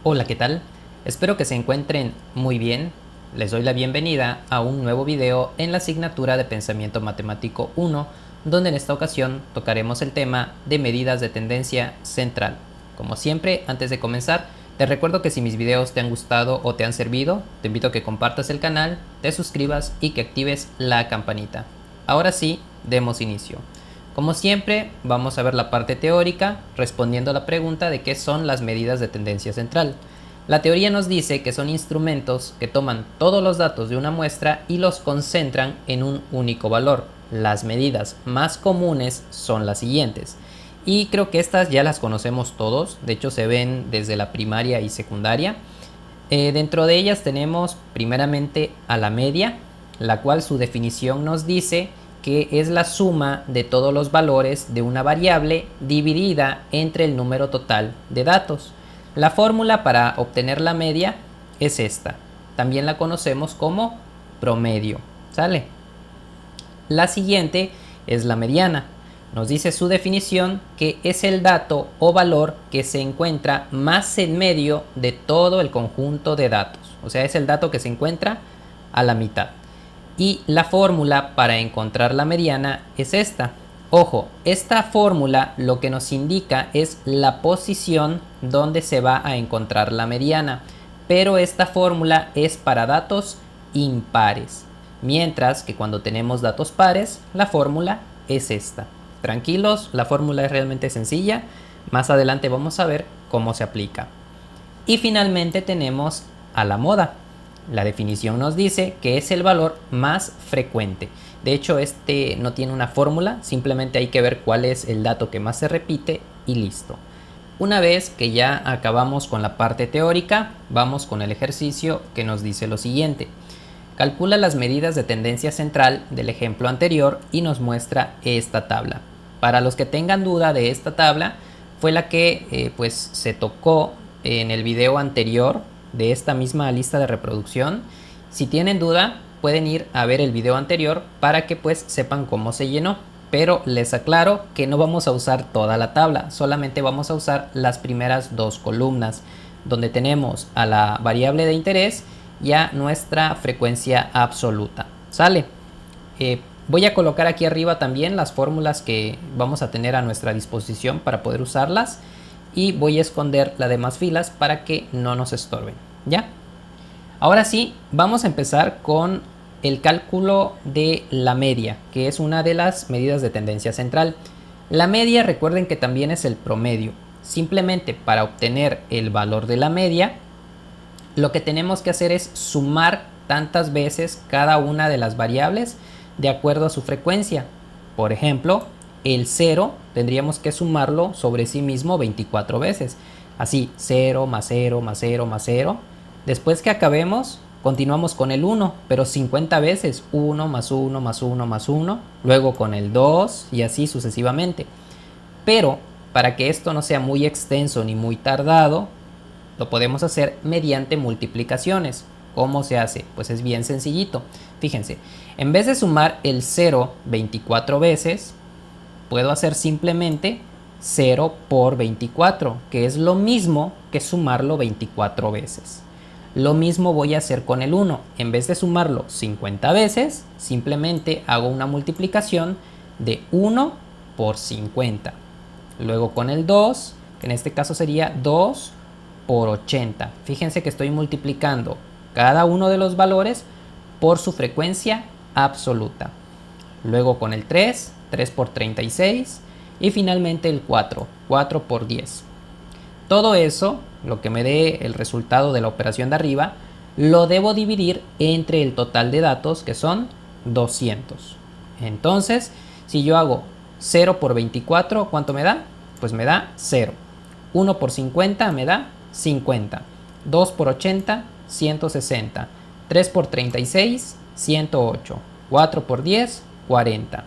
Hola, ¿qué tal? Espero que se encuentren muy bien. Les doy la bienvenida a un nuevo video en la asignatura de Pensamiento Matemático 1, donde en esta ocasión tocaremos el tema de medidas de tendencia central. Como siempre, antes de comenzar, te recuerdo que si mis videos te han gustado o te han servido, te invito a que compartas el canal, te suscribas y que actives la campanita. Ahora sí, demos inicio. Como siempre, vamos a ver la parte teórica respondiendo a la pregunta de qué son las medidas de tendencia central. La teoría nos dice que son instrumentos que toman todos los datos de una muestra y los concentran en un único valor. Las medidas más comunes son las siguientes. Y creo que estas ya las conocemos todos, de hecho se ven desde la primaria y secundaria. Dentro de ellas tenemos primeramente a la media, la cual su definición nos dice que es la suma de todos los valores de una variable dividida entre el número total de datos. La fórmula para obtener la media es esta. También la conocemos como promedio. ¿Sale? La siguiente es la mediana. Nos dice su definición que es el dato o valor que se encuentra más en medio de todo el conjunto de datos. O sea, es el dato que se encuentra a la mitad. Y la fórmula para encontrar la mediana es esta. Ojo, esta fórmula lo que nos indica es la posición donde se va a encontrar la mediana, pero esta fórmula es para datos impares, mientras que cuando tenemos datos pares, la fórmula es esta. Tranquilos, la fórmula es realmente sencilla, más adelante vamos a ver cómo se aplica. Y finalmente tenemos a la moda. La definición nos dice que es el valor más frecuente. De hecho, este no tiene una fórmula, simplemente hay que ver cuál es el dato que más se repite y listo. Una vez que ya acabamos con la parte teórica, vamos con el ejercicio que nos dice lo siguiente. Calcula las medidas de tendencia central del ejemplo anterior y nos muestra esta tabla. Para los que tengan duda de esta tabla, fue la que pues se tocó en el video anterior de esta misma lista de reproducción. Si tienen duda, pueden ir a ver el video anterior para que pues sepan cómo se llenó, pero les aclaro que no vamos a usar toda la tabla, solamente vamos a usar las primeras dos columnas, donde tenemos a la variable de interés y a nuestra frecuencia absoluta. ¿Sale? Voy a colocar aquí arriba también las fórmulas que vamos a tener a nuestra disposición para poder usarlas, y voy a esconder las demás filas para que no nos estorben. ¿Ya? Ahora sí, vamos a empezar con el cálculo de la media, que es una de las medidas de tendencia central. La media, recuerden que también es el promedio. Simplemente para obtener el valor de la media, lo que tenemos que hacer es sumar tantas veces cada una de las variables de acuerdo a su frecuencia. Por ejemplo, el 0 tendríamos que sumarlo sobre sí mismo 24 veces. Así, 0 más 0 más 0 más 0. Después que acabemos, continuamos con el 1, pero 50 veces. 1 más 1 más 1 más 1. Luego con el 2 y así sucesivamente. Pero para que esto no sea muy extenso ni muy tardado, lo podemos hacer mediante multiplicaciones. ¿Cómo se hace? Pues es bien sencillito. Fíjense, en vez de sumar el 0 24 veces, puedo hacer simplemente 0 por 24, que es lo mismo que sumarlo 24 veces. Lo mismo voy a hacer con el 1. En vez de sumarlo 50 veces, simplemente hago una multiplicación de 1 por 50. Luego con el 2, que en este caso sería 2 por 80. Fíjense que estoy multiplicando cada uno de los valores por su frecuencia absoluta. Luego con el 3, 3 por 36, y finalmente el 4, 4 por 10. Todo eso, lo que me dé el resultado de la operación de arriba, lo debo dividir entre el total de datos, que son 200. Entonces, si yo hago 0 por 24, ¿cuánto me da? Pues me da 0. 1 por 50 me da 50. 2 por 80, 160. 3 por 36, 108. 4 por 10, 40.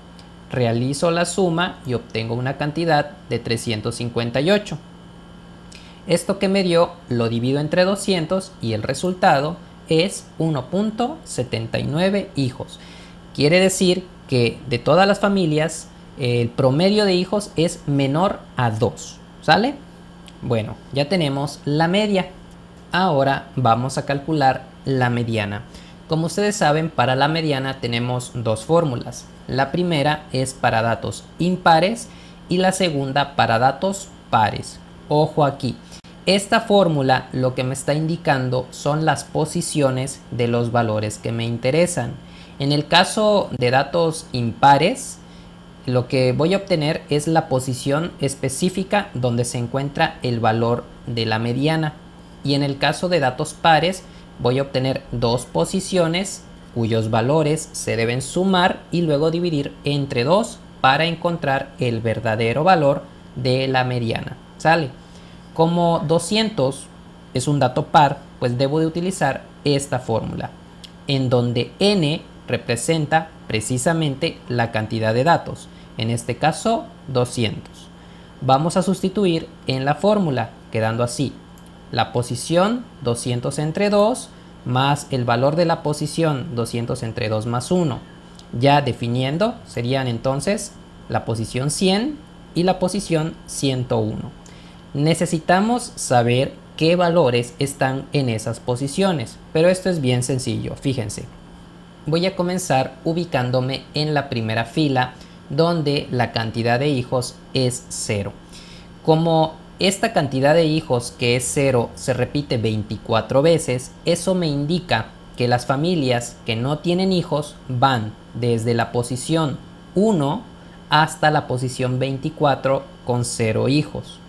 Realizo la suma y obtengo una cantidad de 358. Esto que me dio lo divido entre 200 y el resultado es 1.79 hijos. Quiere decir que de todas las familias el promedio de hijos es menor a 2. ¿Sale? Bueno, ya tenemos la media. Ahora vamos a calcular la mediana. Como ustedes saben, para la mediana tenemos dos fórmulas. La primera es para datos impares y la segunda para datos pares. Ojo aquí. Esta fórmula lo que me está indicando son las posiciones de los valores que me interesan. En el caso de datos impares, lo que voy a obtener es la posición específica donde se encuentra el valor de la mediana. Y en el caso de datos pares, voy a obtener dos posiciones cuyos valores se deben sumar y luego dividir entre 2 para encontrar el verdadero valor de la mediana. ¿Sale? Como 200 es un dato par, pues debo de utilizar esta fórmula, en donde n representa precisamente la cantidad de datos, en este caso 200. Vamos a sustituir en la fórmula, quedando así: la posición 200 entre 2 más el valor de la posición 200 entre 2 más 1. Ya definiendo, serían entonces la posición 100 y la posición 101. Necesitamos saber qué valores están en esas posiciones, pero esto es bien sencillo, fíjense. Voy a comenzar ubicándome en la primera fila, donde la cantidad de hijos es 0. Como esta cantidad de hijos, que es 0, se repite 24 veces, eso me indica que las familias que no tienen hijos van desde la posición 1 hasta la posición 24 con 0 hijos.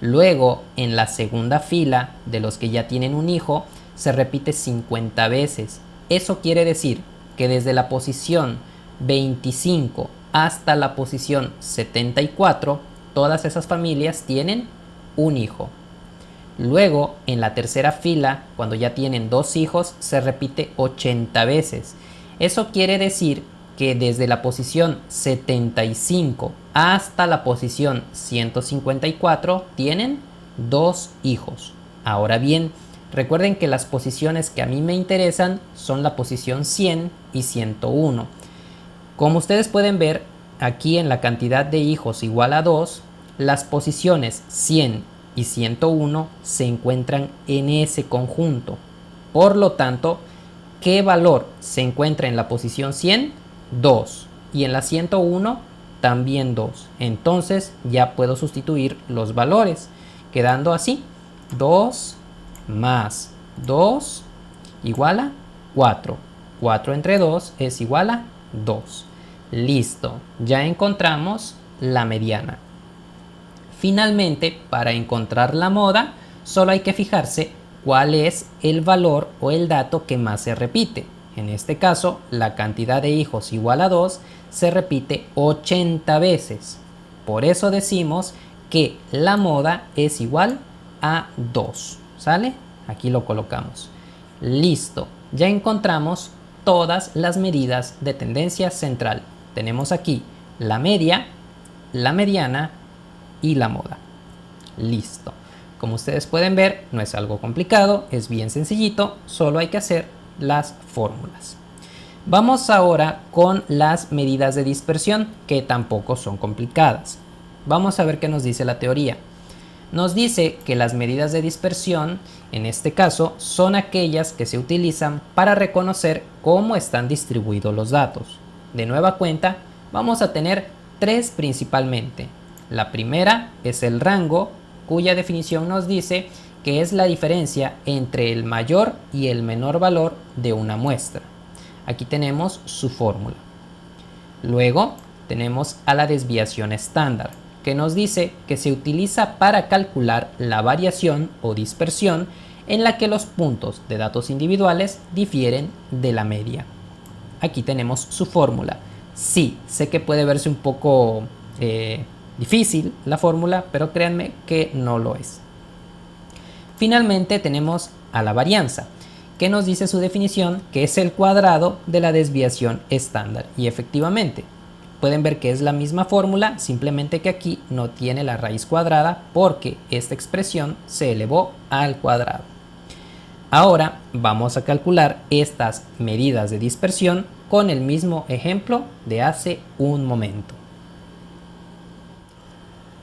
Luego, en la segunda fila de los que ya tienen un hijo, se repite 50 veces. Eso quiere decir que desde la posición 25 hasta la posición 74, todas esas familias tienen un hijo. Luego, en la tercera fila, cuando ya tienen 2 hijos, se repite 80 veces. Eso quiere decir que desde la posición 75 hasta la posición 154 tienen 2 hijos. Ahora bien, recuerden que las posiciones que a mí me interesan son la posición 100 y 101. Como ustedes pueden ver, aquí en la cantidad de hijos igual a 2, las posiciones 100 y 101 se encuentran en ese conjunto. Por lo tanto, ¿qué valor se encuentra en la posición 100? 2. Y en la 101 también 2. Entonces ya puedo sustituir los valores, quedando así: 2 más 2 igual a 4. 4 entre 2 es igual a 2. Listo, ya encontramos la mediana. Finalmente, para encontrar la moda, solo hay que fijarse cuál es el valor o el dato que más se repite. En este caso, la cantidad de hijos igual a 2 se repite 80 veces. Por eso decimos que la moda es igual a 2. ¿Sale? Aquí lo colocamos. Listo. Ya encontramos todas las medidas de tendencia central. Tenemos aquí la media, la mediana y la moda. Listo. Como ustedes pueden ver, no es algo complicado, es bien sencillito, solo hay que hacer las fórmulas. Vamos ahora con las medidas de dispersión, que tampoco son complicadas. Vamos a ver qué nos dice la teoría. Nos dice que las medidas de dispersión, en este caso, son aquellas que se utilizan para reconocer cómo están distribuidos los datos. De nueva cuenta, vamos a tener 3 principalmente. La primera es el rango, cuya definición nos dice que es la diferencia entre el mayor y el menor valor de una muestra. Aquí tenemos su fórmula. Luego tenemos a la desviación estándar, que nos dice que se utiliza para calcular la variación o dispersión en la que los puntos de datos individuales difieren de la media. Aquí tenemos su fórmula. Sí, sé que puede verse un poco difícil la fórmula, pero créanme que no lo es. Finalmente tenemos a la varianza, que nos dice su definición, que es el cuadrado de la desviación estándar. Y efectivamente, pueden ver que es la misma fórmula, simplemente que aquí no tiene la raíz cuadrada porque esta expresión se elevó al cuadrado. Ahora vamos a calcular estas medidas de dispersión con el mismo ejemplo de hace un momento.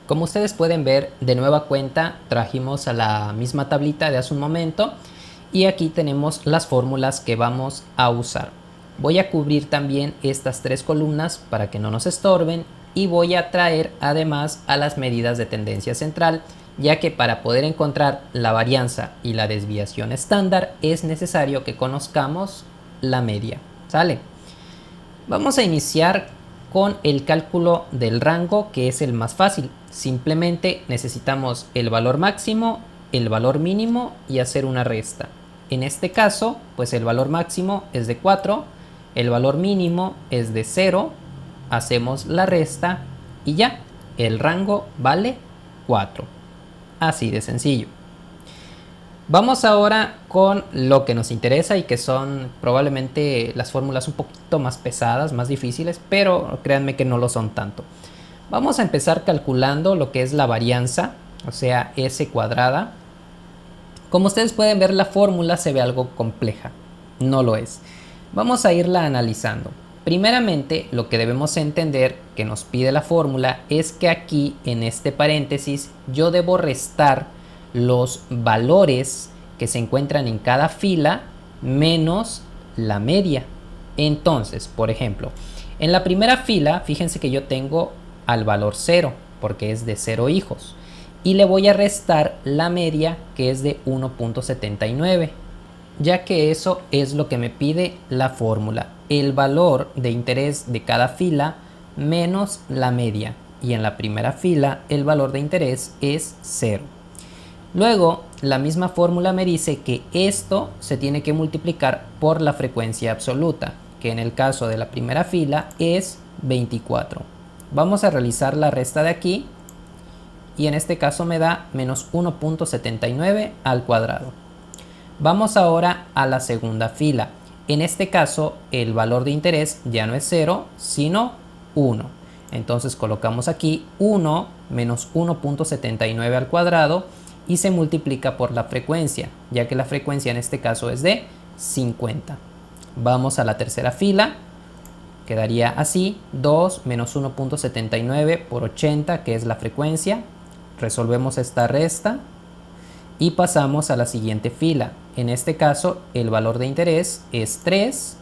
Como ustedes pueden ver, de nueva cuenta trajimos a la misma tablita de hace un momento y aquí tenemos las fórmulas que vamos a usar. Voy a cubrir también estas tres columnas para que no nos estorben y voy a traer además a las medidas de tendencia central, ya que para poder encontrar la varianza y la desviación estándar es necesario que conozcamos la media. ¿Sale? Vamos a iniciar con el cálculo del rango, que es el más fácil. Simplemente necesitamos el valor máximo, el valor mínimo y hacer una resta. En este caso, pues el valor máximo es de 4, el valor mínimo es de 0, hacemos la resta y ya, el rango vale 4. Así de sencillo. Vamos ahora con lo que nos interesa y que son probablemente las fórmulas un poquito más pesadas, más difíciles, pero créanme que no lo son tanto. Vamos a empezar calculando lo que es la varianza, o sea, S cuadrada. Como ustedes pueden ver, la fórmula se ve algo compleja, no lo es. Vamos a irla analizando. Primeramente, lo que debemos entender que nos pide la fórmula es que aquí en este paréntesis yo debo restar los valores que se encuentran en cada fila menos la media. Entonces, por ejemplo, en la primera fila, fíjense que yo tengo al valor 0, porque es de 0 hijos, y le voy a restar la media, que es de 1.79, ya que eso es lo que me pide la fórmula, el valor de interés de cada fila menos la media, y en la primera fila el valor de interés es 0. Luego, la misma fórmula me dice que esto se tiene que multiplicar por la frecuencia absoluta, que en el caso de la primera fila es 24. Vamos a realizar la resta de aquí y en este caso me da menos 1.79 al cuadrado. Vamos ahora a la segunda fila. En este caso el valor de interés ya no es 0, sino 1. Entonces colocamos aquí 1 menos 1.79 al cuadrado y se multiplica por la frecuencia, ya que la frecuencia en este caso es de 50. Vamos a la tercera fila, quedaría así, 2 menos 1.79 por 80, que es la frecuencia. Resolvemos esta resta y pasamos a la siguiente fila. En este caso, el valor de interés es 3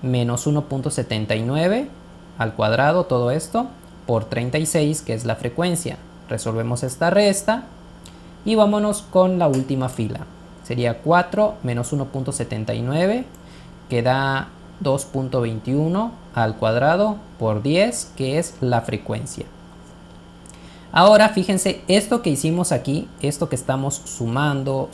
menos 1.79 al cuadrado, todo esto, por 36, que es la frecuencia. Resolvemos esta resta y vámonos con la última fila. Sería 4 menos 1.79, que da 2.21 al cuadrado por 10, que es la frecuencia. Ahora fíjense, esto que hicimos aquí, esto que estamos sumando,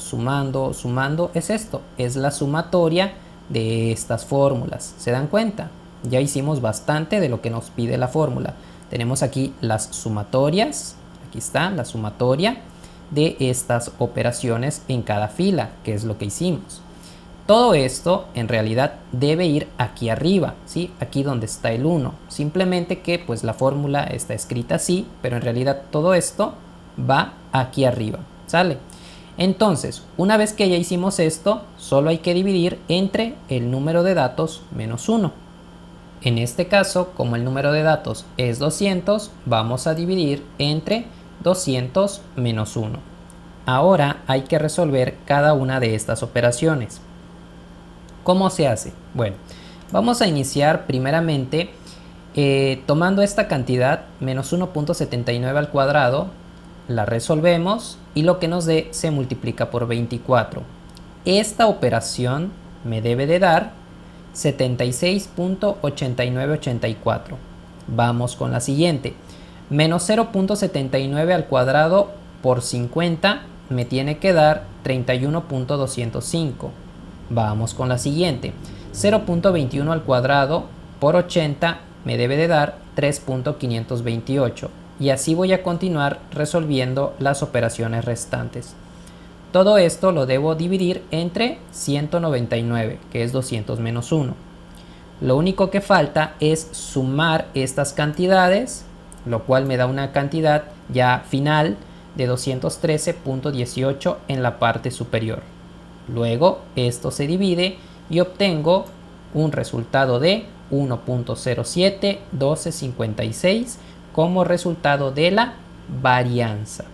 es esto, es la sumatoria de estas fórmulas. ¿Se dan cuenta? Ya hicimos bastante de lo que nos pide la fórmula. Tenemos aquí las sumatorias, aquí está la sumatoria de estas operaciones en cada fila, que es lo que hicimos. Todo esto en realidad debe ir aquí arriba, ¿sí? Aquí donde está el 1. Simplemente que pues la fórmula está escrita así, pero en realidad todo esto va aquí arriba, ¿sale? Entonces, una vez que ya hicimos esto, solo hay que dividir entre el número de datos menos 1. En este caso, como el número de datos es 200, vamos a dividir entre 200 menos 1. Ahora hay que resolver cada una de estas operaciones. ¿Cómo se hace? Bueno, vamos a iniciar primeramente tomando esta cantidad, menos 1.79 al cuadrado, la resolvemos y lo que nos dé se multiplica por 24. Esta operación me debe de dar 76.8984. Vamos con la siguiente. Menos 0.79 al cuadrado por 50 me tiene que dar 31.205. Vamos con la siguiente. 0.21 al cuadrado por 80 me debe de dar 3.528. Y así voy a continuar resolviendo las operaciones restantes. Todo esto lo debo dividir entre 199, que es 200 menos 1. Lo único que falta es sumar estas cantidades, lo cual me da una cantidad ya final de 213.18 en la parte superior. Luego esto se divide y obtengo un resultado de 1.071256 como resultado de la varianza.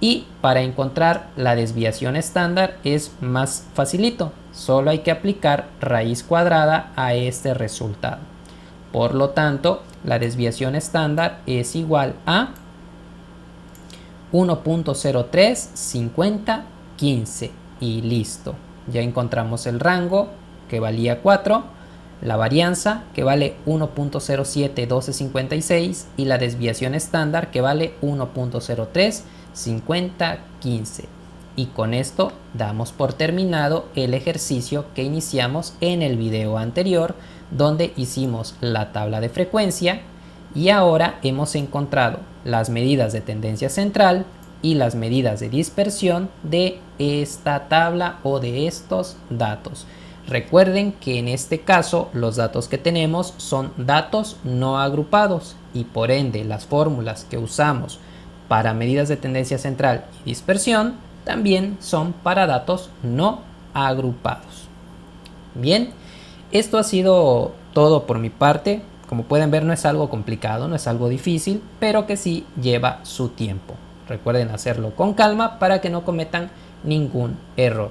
Y para encontrar la desviación estándar es más facilito, solo hay que aplicar raíz cuadrada a este resultado. Por lo tanto, la desviación estándar es igual a 1.035015 y listo. Ya encontramos el rango que valía 4, la varianza que vale 1.071256 y la desviación estándar que vale 1.035015. Y con esto damos por terminado el ejercicio que iniciamos en el video anterior, donde hicimos la tabla de frecuencia y ahora hemos encontrado las medidas de tendencia central y las medidas de dispersión de esta tabla o de estos datos. Recuerden que en este caso los datos que tenemos son datos no agrupados y por ende las fórmulas que usamos para medidas de tendencia central y dispersión también son para datos no agrupados. Bien, esto ha sido todo por mi parte. Como pueden ver, no es algo complicado, no es algo difícil, pero que sí lleva su tiempo. Recuerden hacerlo con calma para que no cometan ningún error.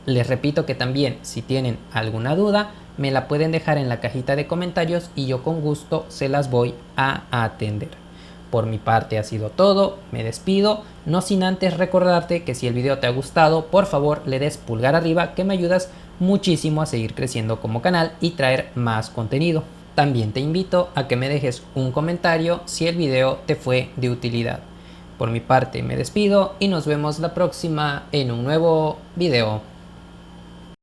Les repito que también, si tienen alguna duda, me la pueden dejar en la cajita de comentarios y yo con gusto se las voy a atender. Por mi parte ha sido todo, me despido, no sin antes recordarte que si el video te ha gustado, por favor le des pulgar arriba, que me ayudas muchísimo a seguir creciendo como canal y traer más contenido. También te invito a que me dejes un comentario si el video te fue de utilidad. Por mi parte me despido y nos vemos la próxima en un nuevo video.